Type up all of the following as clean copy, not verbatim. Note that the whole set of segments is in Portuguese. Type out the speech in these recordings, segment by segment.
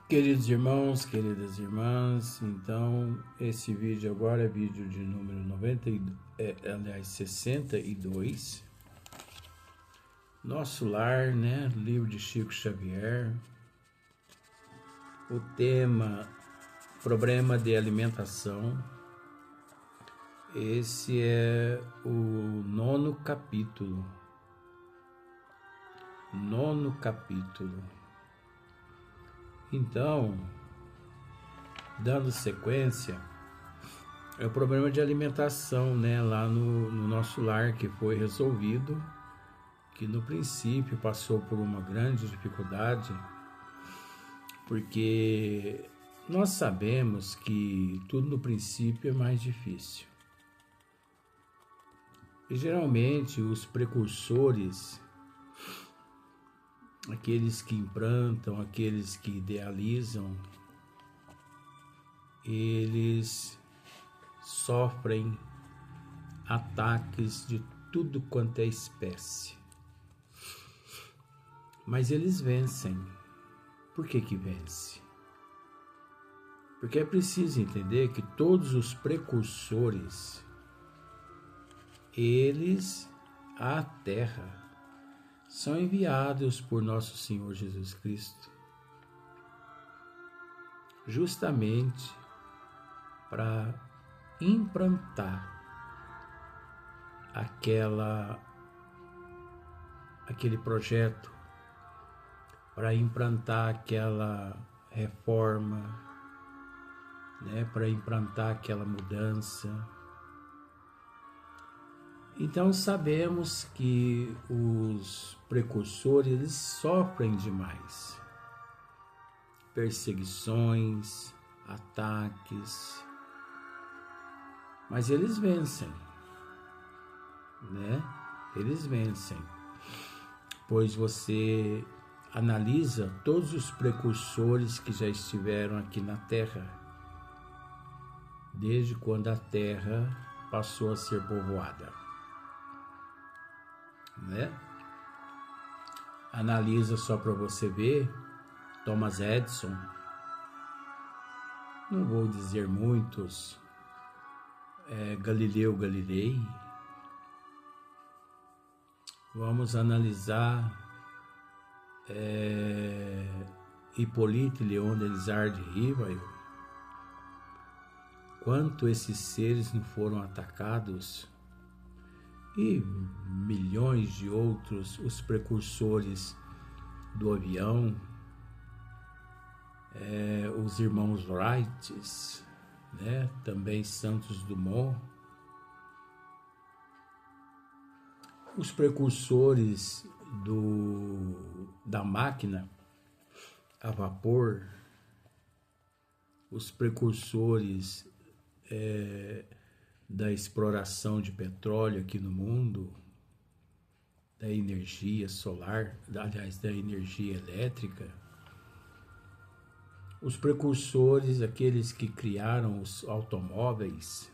Queridos irmãos, queridas irmãs, então esse vídeo agora é vídeo de número 62. Nosso Lar, né? Livro de Chico Xavier. O tema, problema de alimentação. Esse é o nono capítulo. Então, dando sequência, é o problema de alimentação, né, lá no nosso lar, que foi resolvido, que no princípio passou por uma grande dificuldade, porque nós sabemos que tudo no princípio é mais difícil. E geralmente os precursores, aqueles que implantam, aqueles que idealizam, eles sofrem ataques de tudo quanto é espécie. Mas eles vencem. Por que vence? Porque é preciso entender que todos os precursores, eles, à Terra, são enviados por nosso Senhor Jesus Cristo, justamente para implantar aquele projeto, para implantar aquela reforma, né, para implantar aquela mudança. Então sabemos que os precursores, eles sofrem demais. Perseguições, ataques, mas eles vencem, né? Eles vencem, pois você analisa todos os precursores que já estiveram aqui na Terra, desde quando a Terra passou a ser povoada, né? Analisa só para você ver. Thomas Edison, não vou dizer muitos, Galileu Galilei. Vamos analisar Hippolyte Léon Delisard Rivail. Quanto esses seres não foram atacados, e milhões de outros, os precursores do avião, os irmãos Wright, né? Também Santos Dumont, os precursores da máquina a vapor, os precursores da exploração de petróleo aqui no mundo, da energia solar, aliás, da energia elétrica, os precursores, aqueles que criaram os automóveis,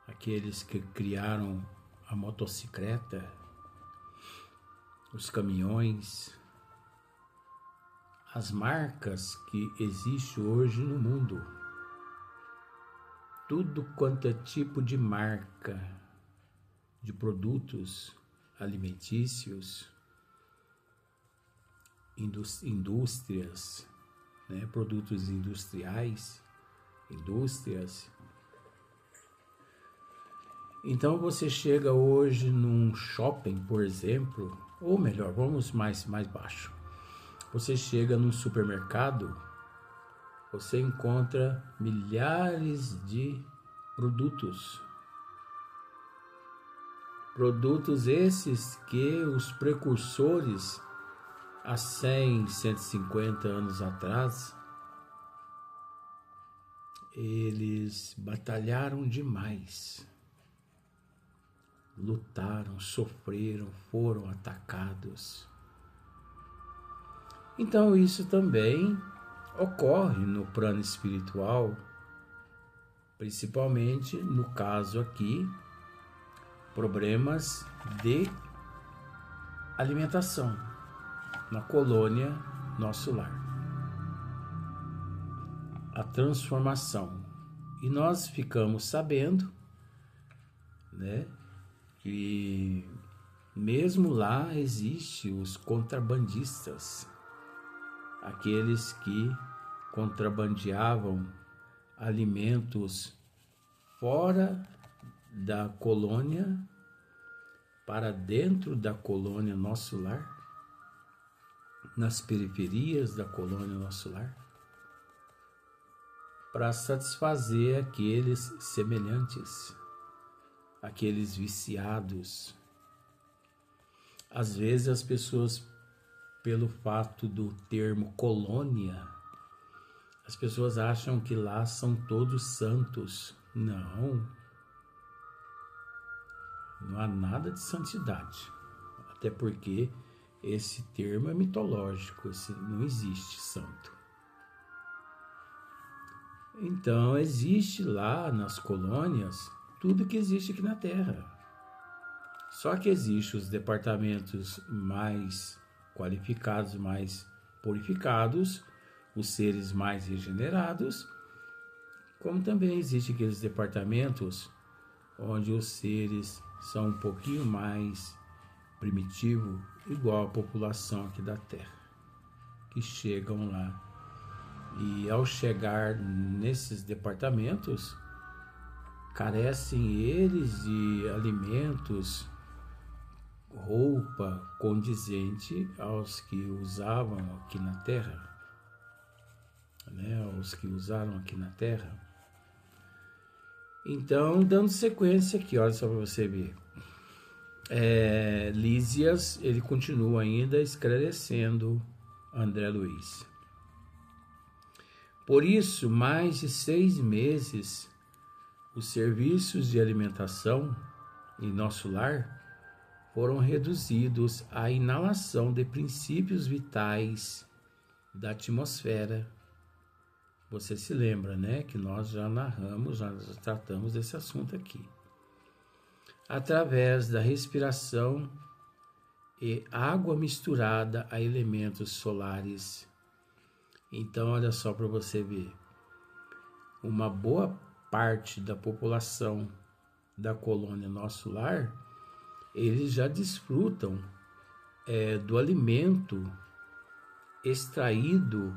aqueles que criaram a motocicleta, os caminhões, as marcas que existem hoje no mundo. Tudo quanto é tipo de marca de produtos alimentícios, indústrias, né? Produtos industriais, indústrias. Então você chega hoje num shopping, por exemplo, ou melhor, vamos mais baixo. Você chega num supermercado, você encontra milhares de produtos. Produtos esses que os precursores, há 100, 150 anos atrás, eles batalharam demais. Lutaram, sofreram, foram atacados. Então isso também ocorre no plano espiritual, principalmente no caso aqui, problemas de alimentação na colônia Nosso Lar. a transformação. E nós ficamos sabendo, né, que mesmo lá existem os contrabandistas, aqueles que contrabandeavam alimentos fora da colônia para dentro da colônia Nosso Lar, nas periferias da colônia Nosso Lar, para satisfazer aqueles semelhantes, aqueles viciados. Às vezes as pessoas, pelo fato do termo colônia, as pessoas acham que lá são todos santos. Não há nada de santidade, até porque esse termo é mitológico, não existe santo. Então existe lá nas colônias tudo que existe aqui na Terra. Só que existem os departamentos mais qualificados, mais purificados, os seres mais regenerados, como também existem aqueles departamentos onde os seres são um pouquinho mais primitivos, igual a população aqui da Terra, que chegam lá. E ao chegar nesses departamentos, carecem eles de alimentos, roupa condizente aos que usavam aqui na Terra, né? Aos que usaram aqui na Terra. Então, dando sequência aqui, olha só para você ver. Lísias, ele continua ainda esclarecendo André Luiz. Por isso, mais de 6 meses, os serviços de alimentação em Nosso Lar foram reduzidos à inalação de princípios vitais da atmosfera. Você se lembra, né, que nós já narramos, já tratamos desse assunto aqui. Através da respiração e água misturada a elementos solares. Então, olha só para você ver. Uma boa parte da população da colônia Nosso Lar, eles já desfrutam do alimento extraído,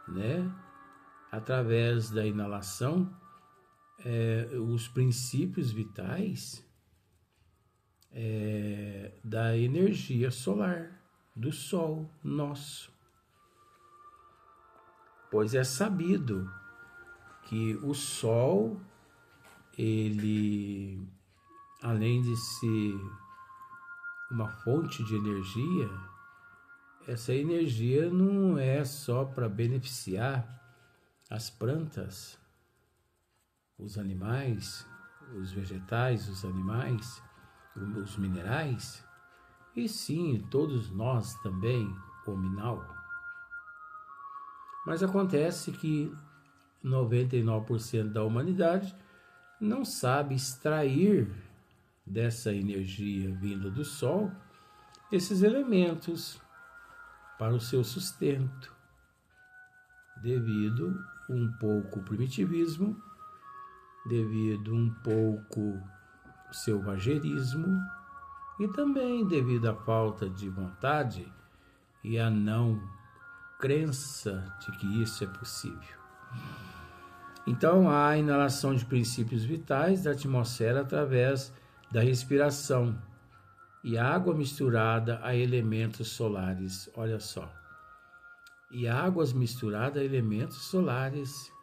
né, através da inalação, os princípios vitais da energia solar, do Sol nosso. Pois é sabido que o Sol, ele, além de ser uma fonte de energia, essa energia não é só para beneficiar as plantas, os animais, os vegetais, os animais, os minerais, e sim, todos nós também, hominal. Mas acontece que 99% da humanidade não sabe extrair dessa energia vinda do Sol esses elementos para o seu sustento, devido um pouco ao primitivismo, devido um pouco ao selvagerismo e também devido à falta de vontade e à não crença de que isso é possível. Então, há a inalação de princípios vitais da atmosfera através da respiração e água misturada a elementos solares. Olha só. E águas misturadas a elementos solares,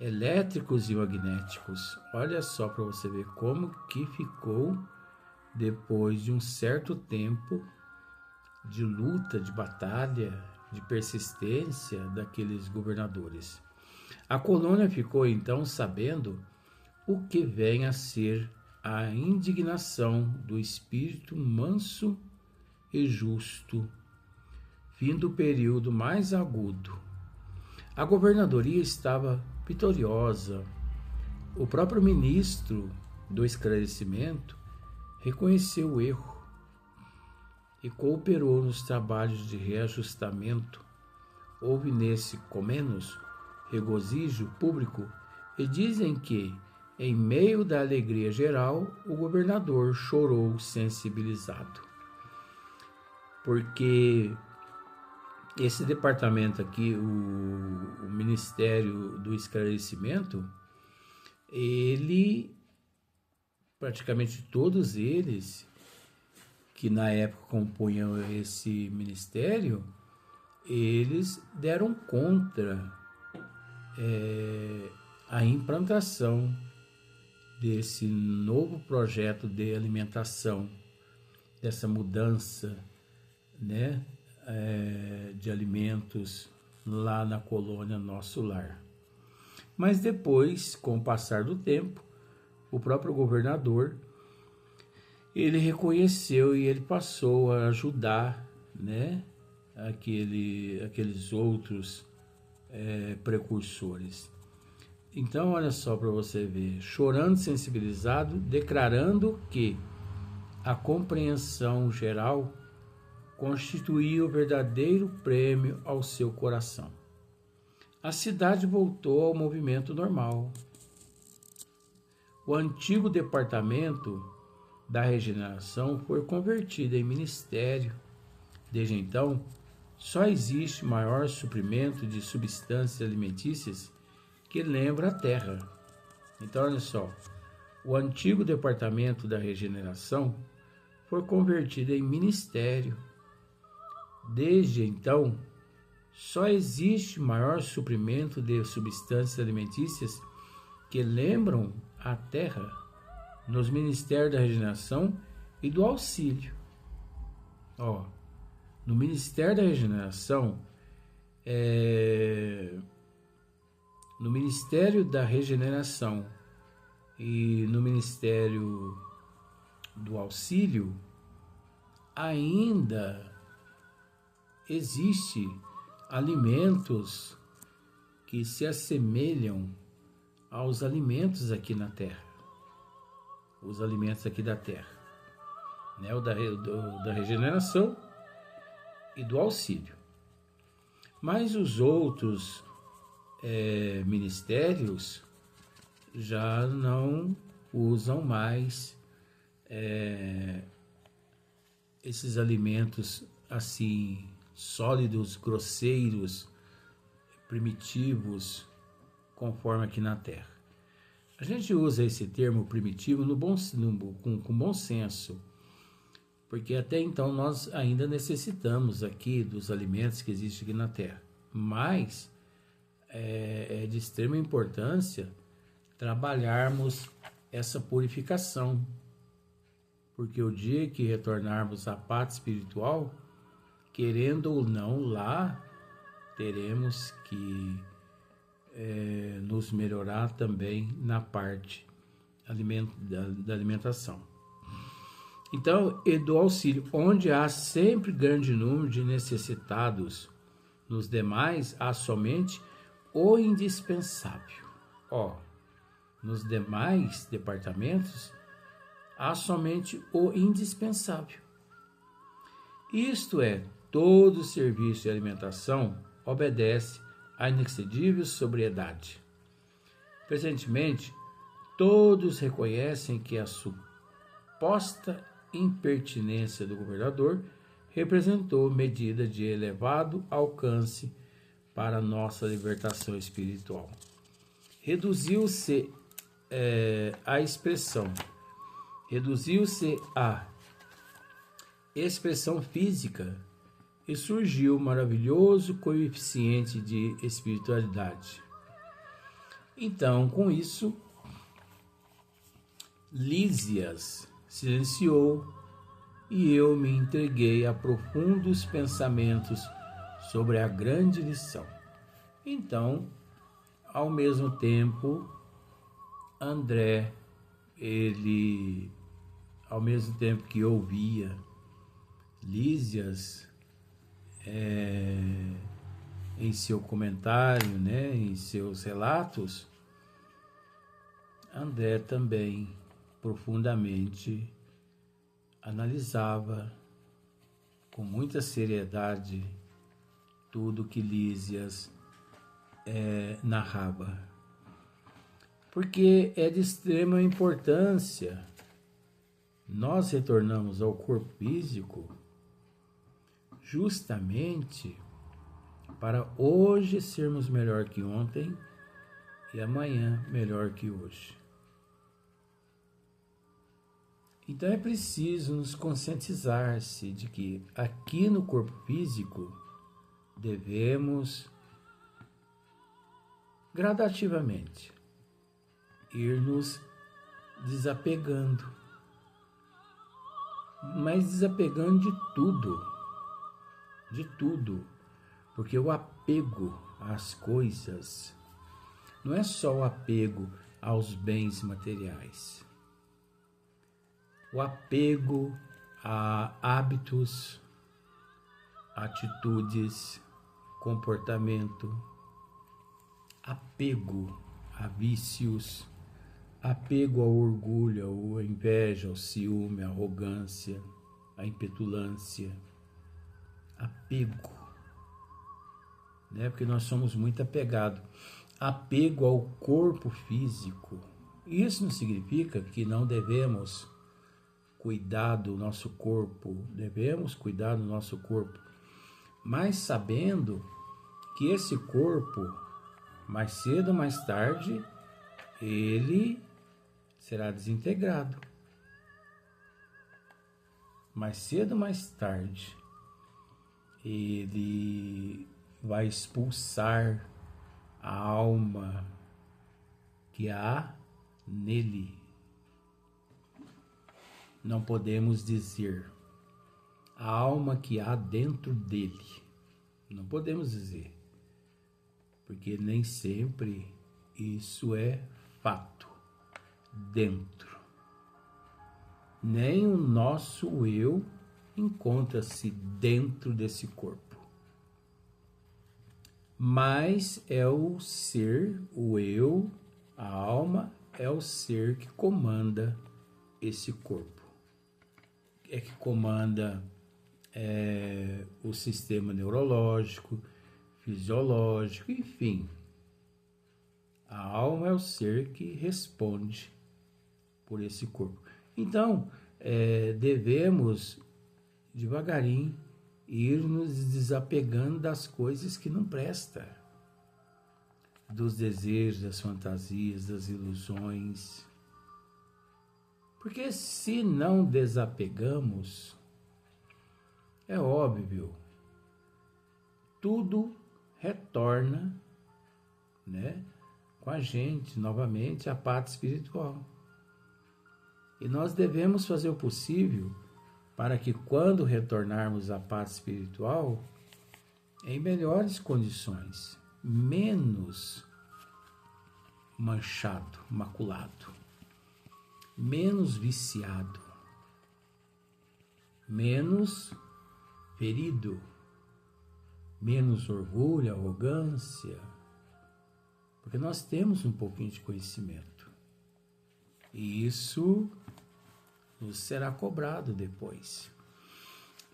elétricos e magnéticos. Olha só para você ver como que ficou depois de um certo tempo de luta, de batalha, de persistência daqueles governadores. A colônia ficou então sabendo o que vem a ser a indignação do espírito manso e justo, fim do período mais agudo. A governadoria estava vitoriosa. O próprio ministro do esclarecimento reconheceu o erro e cooperou nos trabalhos de reajustamento. Houve nesse Comenos regozijo público e dizem que, em meio da alegria geral, o governador chorou sensibilizado. Porque esse departamento aqui, o Ministério do Esclarecimento, ele, praticamente todos eles, que na época compunham esse ministério, eles deram contra a implantação desse novo projeto de alimentação, dessa mudança, né, de alimentos lá na colônia Nosso Lar. Mas depois, com o passar do tempo, o próprio governador, ele reconheceu e ele passou a ajudar, né, aqueles outros precursores. Então, olha só para você ver, chorando sensibilizado, declarando que a compreensão geral constituía o verdadeiro prêmio ao seu coração. A cidade voltou ao movimento normal. O antigo departamento da regeneração foi convertido em ministério. Desde então, só existe maior suprimento de substâncias alimentícias que lembra a terra. Então, olha só, o antigo departamento da regeneração foi convertido em ministério. Desde então, só existe maior suprimento de substâncias alimentícias que lembram a terra nos ministérios da regeneração e do auxílio. No Ministério da Regeneração, no Ministério da Regeneração e no Ministério do Auxílio, ainda existe alimentos que se assemelham aos alimentos aqui na Terra, os alimentos aqui da Terra, né? O da regeneração e do auxílio. Mas os outros ministérios já não usam mais esses alimentos assim sólidos, grosseiros, primitivos, conforme aqui na Terra. A gente usa esse termo primitivo com bom senso, porque até então nós ainda necessitamos aqui dos alimentos que existem aqui na Terra. Mas é de extrema importância trabalharmos essa purificação, porque o dia que retornarmos à pátria espiritual, querendo ou não, lá teremos que nos melhorar também na parte da alimentação. Então, e do auxílio, onde há sempre grande número de necessitados, nos demais há somente o indispensável. Nos demais departamentos há somente o indispensável. Isto é, todo serviço de alimentação obedece à inexcedível sobriedade. Presentemente, todos reconhecem que a suposta impertinência do governador representou medida de elevado alcance para nossa libertação espiritual. Reduziu-se a expressão física e surgiu um maravilhoso coeficiente de espiritualidade. Então, com isso, Lísias silenciou e eu me entreguei a profundos pensamentos sobre a grande lição. Então, ao mesmo tempo, André, ao mesmo tempo que ouvia Lísias em seu comentário, né, em seus relatos, André também profundamente analisava com muita seriedade tudo que Lísias narrava. Porque é de extrema importância. Nós retornamos ao corpo físico justamente para hoje sermos melhor que ontem e amanhã melhor que hoje. Então é preciso nos conscientizar-se de que aqui no corpo físico devemos gradativamente ir nos desapegando, mas desapegando de tudo, porque o apego às coisas não é só o apego aos bens materiais. O apego a hábitos, atitudes, comportamento, apego a vícios, apego ao orgulho, à inveja, ao ciúme, à arrogância, à impetulância, apego, né? Porque nós somos muito apegados. Apego ao corpo físico. Isso não significa que não devemos cuidar do nosso corpo, devemos cuidar do nosso corpo, mas sabendo que esse corpo, mais cedo ou mais tarde, ele será desintegrado. Mais cedo ou mais tarde, ele vai expulsar a alma que há nele. Não podemos dizer a alma que há dentro dele. Não podemos dizer, porque nem sempre isso é fato dentro. Nem o nosso eu encontra-se dentro desse corpo. Mas é o ser, o eu, a alma, é o ser que comanda esse corpo. É que comanda o sistema neurológico, fisiológico, enfim. A alma é o ser que responde por esse corpo. Então, devemos, devagarinho, ir nos desapegando das coisas que não prestam, dos desejos, das fantasias, das ilusões. Porque se não desapegamos, é óbvio, tudo retorna, né, com a gente novamente à parte espiritual. E nós devemos fazer o possível para que quando retornarmos à parte espiritual, em melhores condições, menos manchado, maculado, menos viciado, menos ferido, menos orgulho, arrogância, porque nós temos um pouquinho de conhecimento e isso nos será cobrado depois.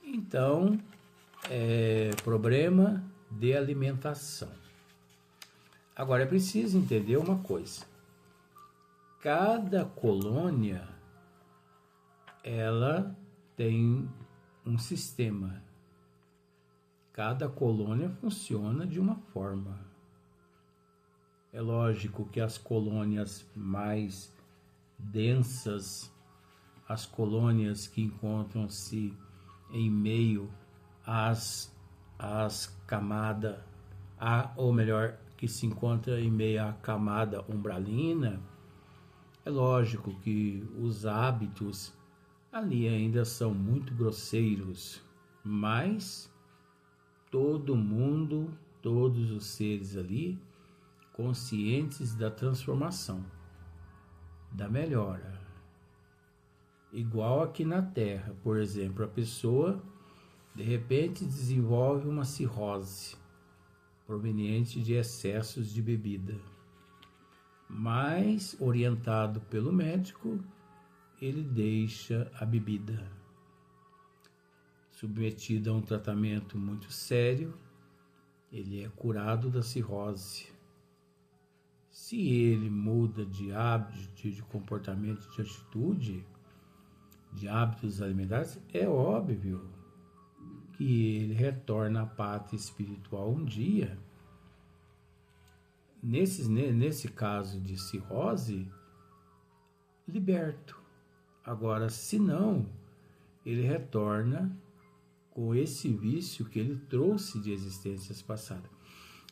Então, problema de alimentação. Agora é preciso entender uma coisa. Cada colônia, ela tem um sistema. Cada colônia funciona de uma forma. É lógico que as colônias mais densas, as colônias que encontram-se em meio às camadas, ou melhor, que se encontra em meio à camada umbralina, é lógico que os hábitos ali ainda são muito grosseiros, mas todo mundo, todos os seres ali, conscientes da transformação, da melhora. Igual aqui na Terra, por exemplo, a pessoa de repente desenvolve uma cirrose proveniente de excessos de bebida. Mas, orientado pelo médico, ele deixa a bebida. Submetido a um tratamento muito sério, ele é curado da cirrose. Se ele muda de hábito, de comportamento, de atitude, de hábitos alimentares, é óbvio que ele retorna à pátria espiritual um dia. Nesse caso de cirrose, liberto. Agora, se não, ele retorna com esse vício que ele trouxe de existências passadas.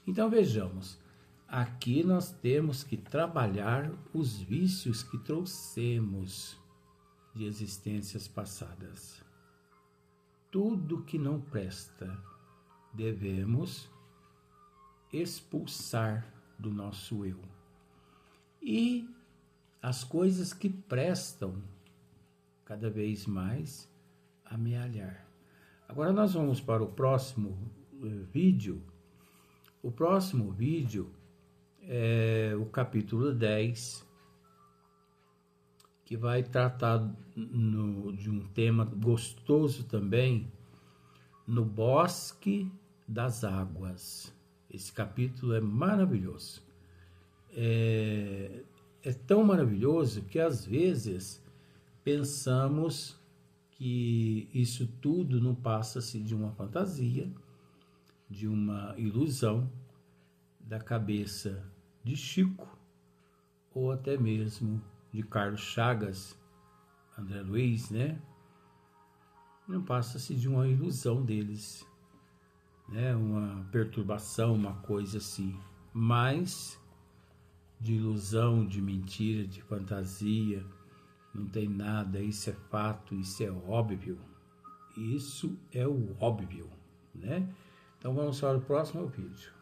Então vejamos, aqui nós temos que trabalhar os vícios que trouxemos de existências passadas. Tudo que não presta, devemos expulsar do nosso eu. E as coisas que prestam, cada vez mais, amealhar. Agora nós vamos para o próximo vídeo. O próximo vídeo é o capítulo 10, que vai tratar de um tema gostoso também, no bosque das águas. Esse capítulo é maravilhoso. É tão maravilhoso que às vezes pensamos que isso tudo não passa-se de uma fantasia, de uma ilusão da cabeça de Chico, ou até mesmo de Carlos Chagas, André Luiz, né? Não passa-se de uma ilusão deles, né? Uma perturbação, uma coisa assim. Mas de ilusão, de mentira, de fantasia, não tem nada. Isso é fato, isso é óbvio. Isso é o óbvio, né? Então vamos para o próximo vídeo.